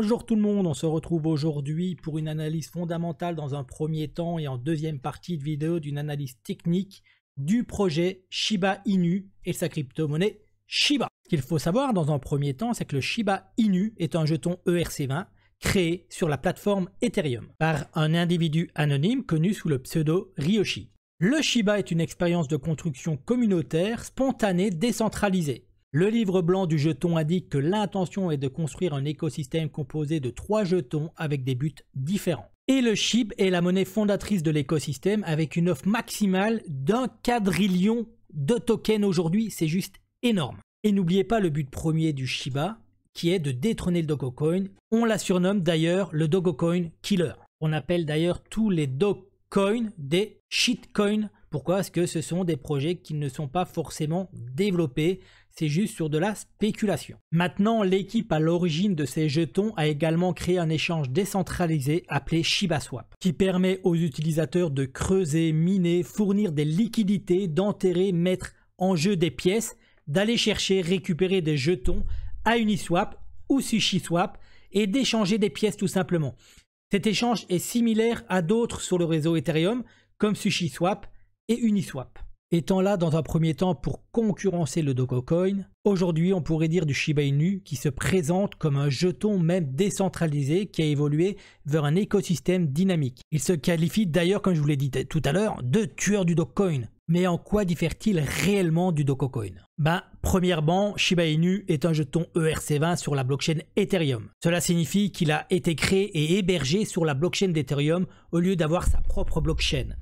Bonjour tout le monde, on se retrouve aujourd'hui pour une analyse fondamentale dans un premier temps et en deuxième partie de vidéo d'une analyse technique du projet Shiba Inu et sa crypto-monnaie Shiba. Ce qu'il faut savoir dans un premier temps, c'est que le Shiba Inu est un jeton ERC20 créé sur la plateforme Ethereum par un individu anonyme connu sous le pseudo Ryoshi. Le Shiba est une expérience de construction communautaire, spontanée, décentralisée. Le livre blanc du jeton indique que l'intention est de construire un écosystème composé de 3 jetons avec des buts différents. Et le SHIB est la monnaie fondatrice de l'écosystème avec une offre maximale d'1 quadrillion de tokens aujourd'hui, c'est juste énorme. Et n'oubliez pas le but premier du Shiba, qui est de détrôner le Dogecoin. On la surnomme d'ailleurs le Dogecoin Killer. On appelle d'ailleurs tous les Dogecoins des shitcoins. Pourquoi? Parce que ce sont des projets qui ne sont pas forcément développés, c'est juste sur de la spéculation. Maintenant, l'équipe à l'origine de ces jetons a également créé un échange décentralisé appelé ShibaSwap, qui permet aux utilisateurs de creuser, miner, fournir des liquidités, d'enterrer, mettre en jeu des pièces, d'aller chercher, récupérer des jetons à Uniswap ou SushiSwap et d'échanger des pièces tout simplement. Cet échange est similaire à d'autres sur le réseau Ethereum comme SushiSwap et Uniswap. Étant là dans un premier temps pour concurrencer le Dogecoin, aujourd'hui on pourrait dire du Shiba Inu qui se présente comme un jeton même décentralisé qui a évolué vers un écosystème dynamique. Il se qualifie d'ailleurs, comme je vous l'ai dit tout à l'heure, de tueur du Dogecoin. Mais en quoi diffère-t-il réellement du Dogecoin? Premièrement, Shiba Inu est un jeton ERC20 sur la blockchain Ethereum. Cela signifie qu'il a été créé et hébergé sur la blockchain d'Ethereum au lieu d'avoir sa propre blockchain.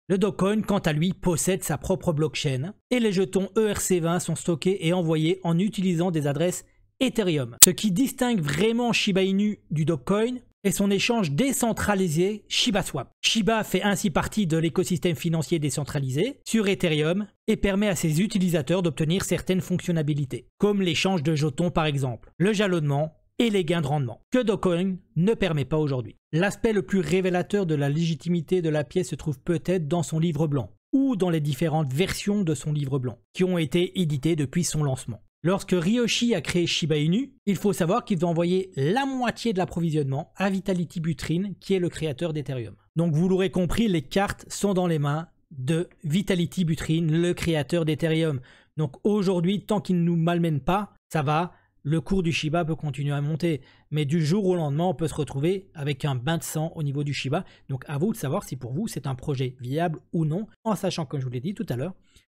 Le Dogecoin, quant à lui, possède sa propre blockchain et les jetons ERC20 sont stockés et envoyés en utilisant des adresses Ethereum. Ce qui distingue vraiment Shiba Inu du Dogecoin est son échange décentralisé ShibaSwap. Shiba fait ainsi partie de l'écosystème financier décentralisé sur Ethereum et permet à ses utilisateurs d'obtenir certaines fonctionnalités, comme l'échange de jetons par exemple, le jalonnement et les gains de rendement, que Dogecoin ne permet pas aujourd'hui. L'aspect le plus révélateur de la légitimité de la pièce se trouve peut-être dans son livre blanc, ou dans les différentes versions de son livre blanc, qui ont été éditées depuis son lancement. Lorsque Ryoshi a créé Shiba Inu, il faut savoir qu'ils ont envoyé la moitié de l'approvisionnement à Vitality Buterin, qui est le créateur d'Ethereum. Donc vous l'aurez compris, les cartes sont dans les mains de Vitality Buterin, le créateur d'Ethereum. Donc aujourd'hui, tant qu'il ne nous malmène pas, ça va. Le cours du Shiba peut continuer à monter, mais du jour au lendemain, on peut se retrouver avec un bain de sang au niveau du Shiba. Donc à vous de savoir si pour vous c'est un projet viable ou non, en sachant, comme je vous l'ai dit tout à l'heure,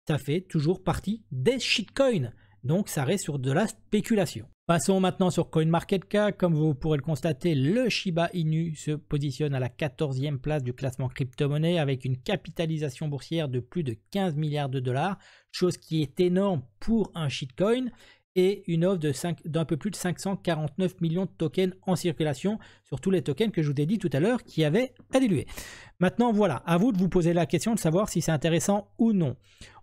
ça fait toujours partie des shitcoins. Donc ça reste sur de la spéculation. Passons maintenant sur CoinMarketCap. Comme vous pourrez le constater, le Shiba Inu se positionne à la 14e place du classement crypto-monnaie avec une capitalisation boursière de plus de 15 milliards de dollars, chose qui est énorme pour un shitcoin, et une offre d'un peu plus de 549 millions de tokens en circulation sur tous les tokens que je vous ai dit tout à l'heure qui avaient à diluer. Maintenant voilà, à vous de vous poser la question de savoir si c'est intéressant ou non.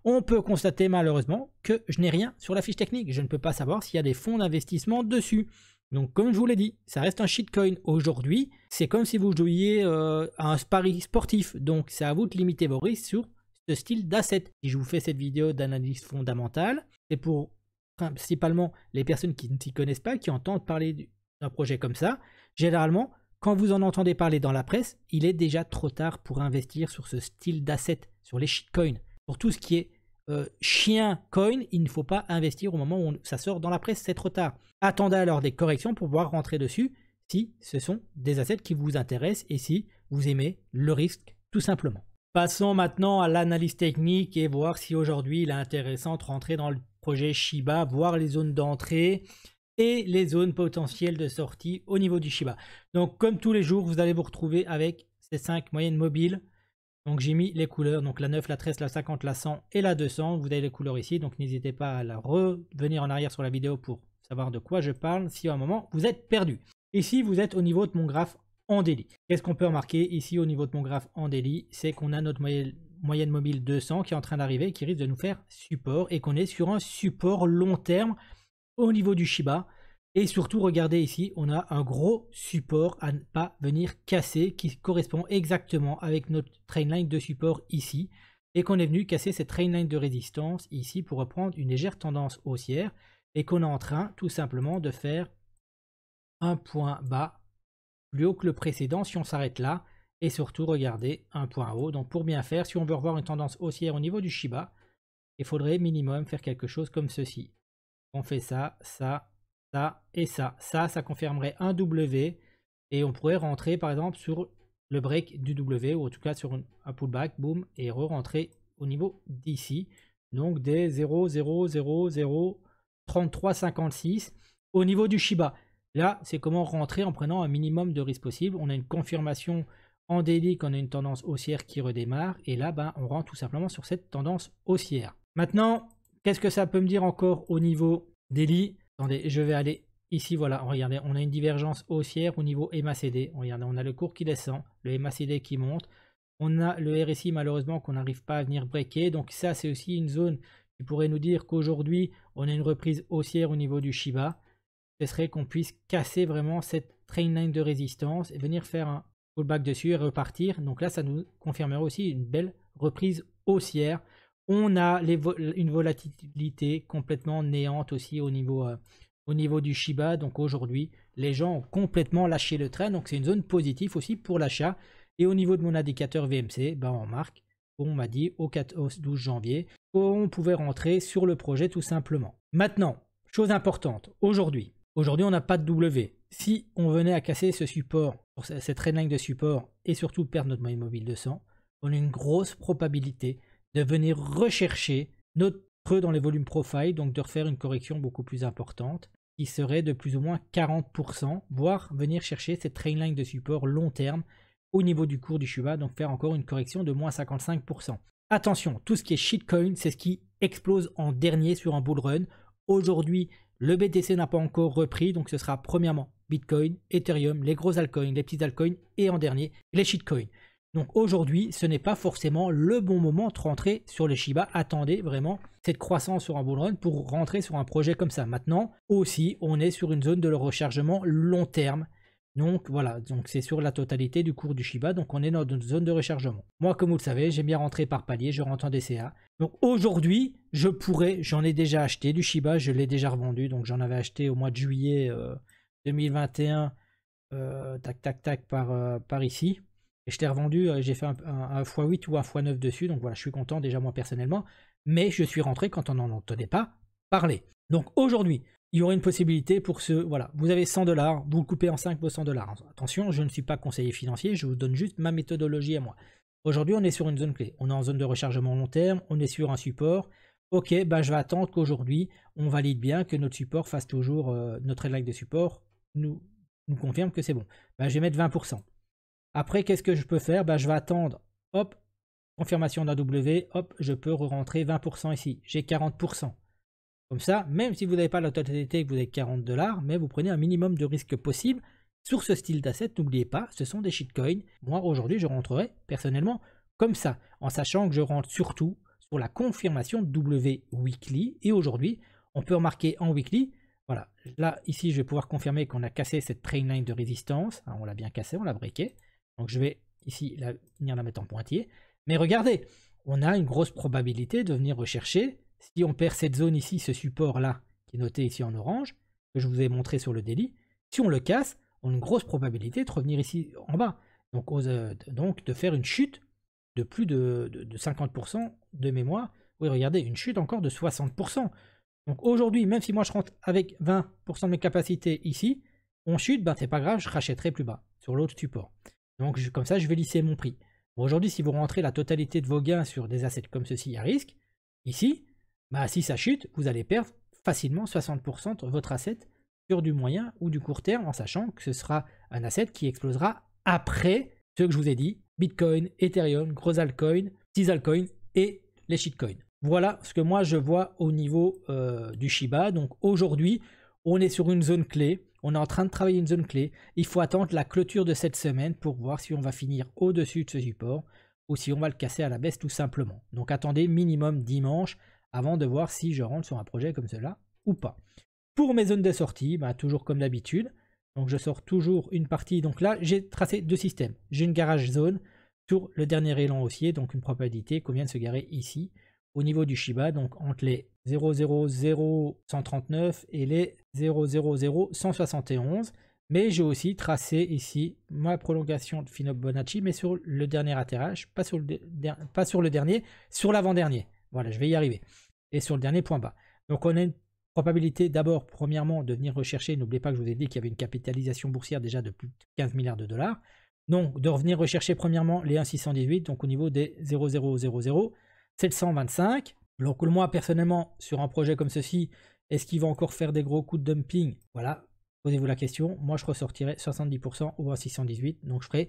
On peut constater malheureusement que je n'ai rien sur la fiche technique. Je ne peux pas savoir s'il y a des fonds d'investissement dessus. Donc comme je vous l'ai dit, ça reste un shitcoin. Aujourd'hui, c'est comme si vous jouiez à un pari sportif. Donc c'est à vous de limiter vos risques sur ce style d'asset. Si je vous fais cette vidéo d'analyse fondamentale, c'est pour principalement les personnes qui ne s'y connaissent pas, qui entendent parler d'un projet comme ça. Généralement, quand vous en entendez parler dans la presse, il est déjà trop tard pour investir sur ce style d'asset, sur les shitcoins. Pour tout ce qui est chien coin, il ne faut pas investir au moment où ça sort dans la presse, c'est trop tard. Attendez alors des corrections pour pouvoir rentrer dessus si ce sont des assets qui vous intéressent et si vous aimez le risque tout simplement. Passons maintenant à l'analyse technique et voir si aujourd'hui il est intéressant de rentrer dans le projet Shiba, voir les zones d'entrée et les zones potentielles de sortie au niveau du Shiba. Donc comme tous les jours, vous allez vous retrouver avec ces 5 moyennes mobiles. Donc j'ai mis les couleurs, donc la 9, la 13, la 50, la 100 et la 200. Vous avez les couleurs ici, donc n'hésitez pas à revenir en arrière sur la vidéo pour savoir de quoi je parle si à un moment vous êtes perdu. Ici, vous êtes au niveau de mon graphe en daily. Qu'est-ce qu'on peut remarquer ici au niveau de mon graphe en daily? C'est qu'on a notre moyenne mobile 200 qui est en train d'arriver, qui risque de nous faire support et qu'on est sur un support long terme au niveau du Shiba. Et surtout, regardez ici, on a un gros support à ne pas venir casser qui correspond exactement avec notre trainline de support ici et qu'on est venu casser cette trainline de résistance ici pour reprendre une légère tendance haussière et qu'on est en train tout simplement de faire un point bas plus haut que le précédent si on s'arrête là. Et surtout, regardez, un point haut. Donc pour bien faire, si on veut revoir une tendance haussière au niveau du Shiba, il faudrait minimum faire quelque chose comme ceci. On fait ça, ça, ça et ça. Ça confirmerait un W. Et on pourrait rentrer par exemple sur le break du W, ou en tout cas sur un pullback, boum, et re-rentrer au niveau d'ici. Donc des 0,0003356 au niveau du Shiba. Là, c'est comment rentrer en prenant un minimum de risque possible. On a une confirmation en daily qu'on a une tendance haussière qui redémarre. Et là, ben, on rentre tout simplement sur cette tendance haussière. Maintenant, qu'est-ce que ça peut me dire encore au niveau daily? Attendez, je vais aller ici. Voilà, regardez, on a une divergence haussière au niveau MACD. Regardez, on a le cours qui descend, le MACD qui monte. On a le RSI malheureusement qu'on n'arrive pas à venir breaker. Donc ça, c'est aussi une zone qui pourrait nous dire qu'aujourd'hui, on a une reprise haussière au niveau du Shiba. Ce serait qu'on puisse casser vraiment cette trendline de résistance et venir faire un pullback dessus et repartir. Donc là, ça nous confirmerait aussi une belle reprise haussière. On a une volatilité complètement néante aussi au niveau du Shiba. Donc aujourd'hui, les gens ont complètement lâché le train. Donc c'est une zone positive aussi pour l'achat. Et au niveau de mon indicateur VMC, ben on marque, on m'a dit au 12 janvier, qu'on pouvait rentrer sur le projet tout simplement. Maintenant, chose importante, aujourd'hui, on n'a pas de W. Si on venait à casser ce support, cette trendline de support, et surtout perdre notre moyenne mobile 200, on a une grosse probabilité de venir rechercher notre creux dans les volumes profile, donc de refaire une correction beaucoup plus importante, qui serait de plus ou moins 40%, voire venir chercher cette trendline de support long terme au niveau du cours du Shiba, donc faire encore une correction de moins 55%. Attention, tout ce qui est shitcoin, c'est ce qui explose en dernier sur un bull run. Aujourd'hui, le BTC n'a pas encore repris, donc ce sera premièrement Bitcoin, Ethereum, les gros altcoins, les petits altcoins et en dernier, les shitcoins. Donc aujourd'hui, ce n'est pas forcément le bon moment de rentrer sur le Shiba. Attendez vraiment cette croissance sur un bull run pour rentrer sur un projet comme ça. Maintenant, aussi, on est sur une zone de rechargement long terme. Donc voilà, donc c'est sur la totalité du cours du Shiba, donc on est dans une zone de rechargement. Moi, comme vous le savez, j'aime bien rentrer par palier, je rentre en DCA. Donc aujourd'hui, j'en ai déjà acheté du Shiba, je l'ai déjà revendu, donc j'en avais acheté au mois de juillet 2021, par ici. Et je t'ai revendu, j'ai fait un x8 ou un x9 dessus, donc voilà, je suis content déjà moi personnellement. Mais je suis rentré quand on n'en entendait pas parler. Donc aujourd'hui, il y aurait une possibilité pour voilà, vous avez 100 $, vous le coupez en 5 vos 100 $. Attention, je ne suis pas conseiller financier, je vous donne juste ma méthodologie à moi. Aujourd'hui, on est sur une zone clé. On est en zone de rechargement long terme, on est sur un support. Ok, ben je vais attendre qu'aujourd'hui, on valide bien que notre support fasse toujours, notre headline de support nous confirme que c'est bon. Ben, je vais mettre 20%. Après, qu'est-ce que je peux faire? Ben, je vais attendre, hop, confirmation d'un W, hop, je peux re-rentrer 20% ici. J'ai 40%. Comme ça, même si vous n'avez pas la totalité et que vous avez 40 $, mais vous prenez un minimum de risque possible sur ce style d'asset. N'oubliez pas, ce sont des shitcoins. Moi, aujourd'hui, je rentrerai personnellement comme ça, en sachant que je rentre surtout sur la confirmation W weekly. Et aujourd'hui, on peut remarquer en weekly, voilà, là, ici, je vais pouvoir confirmer qu'on a cassé cette trendline de résistance. Alors, on l'a bien cassé, on l'a breaké. Donc, je vais ici venir la mettre en pointillé. Mais regardez, on a une grosse probabilité de venir rechercher. Si on perd cette zone ici, ce support-là, qui est noté ici en orange, que je vous ai montré sur le daily, si on le casse, on a une grosse probabilité de revenir ici en bas. Donc, de faire une chute de plus de 50% de mémoire. Oui, regardez, une chute encore de 60%. Donc aujourd'hui, même si moi je rentre avec 20% de mes capacités ici, on chute, ben c'est pas grave, je rachèterai plus bas sur l'autre support. Donc comme ça, je vais lisser mon prix. Bon, aujourd'hui, si vous rentrez la totalité de vos gains sur des assets comme ceci à risque, ici, bah, si ça chute, vous allez perdre facilement 60% de votre asset sur du moyen ou du court terme, en sachant que ce sera un asset qui explosera après ce que je vous ai dit, Bitcoin, Ethereum, gros altcoins, petits altcoins et les shitcoins. Voilà ce que moi je vois au niveau du Shiba. Donc aujourd'hui, on est sur une zone clé. On est en train de travailler une zone clé. Il faut attendre la clôture de cette semaine pour voir si on va finir au-dessus de ce support ou si on va le casser à la baisse tout simplement. Donc attendez minimum dimanche avant de voir si je rentre sur un projet comme cela ou pas. Pour mes zones de sortie, bah, toujours comme d'habitude. Donc je sors toujours une partie. Donc là, j'ai tracé deux systèmes. J'ai une garage zone sur le dernier élan haussier, donc une probabilité qu'on vient de se garer ici au niveau du Shiba, donc entre les 0,00139 et les 0,00171. Mais j'ai aussi tracé ici ma prolongation de Fibonacci, mais sur le dernier atterrage, pas sur le dernier, sur l'avant-dernier. Voilà, je vais y arriver. Et sur le dernier point bas. Donc on a une probabilité d'abord, premièrement, de venir rechercher, n'oubliez pas que je vous ai dit qu'il y avait une capitalisation boursière déjà de plus de 15 milliards de dollars. Donc de revenir rechercher premièrement les 1,618, donc au niveau des 0,000,725. Donc moi personnellement, sur un projet comme ceci, est-ce qu'il va encore faire des gros coups de dumping? Voilà, posez-vous la question. Moi je ressortirais 70% au 1,618, donc je ferai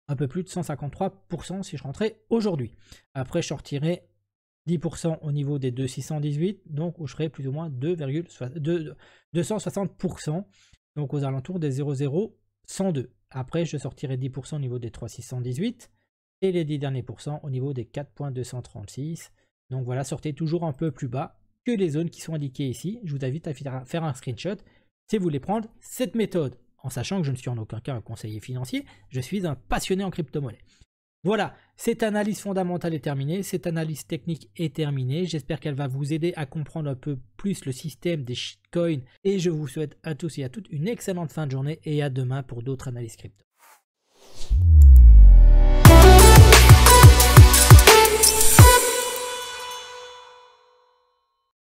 un peu plus de 153% si je rentrais aujourd'hui. Après je sortirai 10% au niveau des 2,618, donc où je ferai plus ou moins 260%, donc aux alentours des 0,0102. Après, je sortirai 10% au niveau des 3,618 et les 10 derniers pourcents au niveau des 4,236. Donc voilà, sortez toujours un peu plus bas que les zones qui sont indiquées ici. Je vous invite à faire un screenshot si vous voulez prendre cette méthode, en sachant que je ne suis en aucun cas un conseiller financier, je suis un passionné en crypto-monnaie. Voilà, cette analyse fondamentale est terminée, cette analyse technique est terminée. J'espère qu'elle va vous aider à comprendre un peu plus le système des shitcoins. Et je vous souhaite à tous et à toutes une excellente fin de journée et à demain pour d'autres analyses crypto.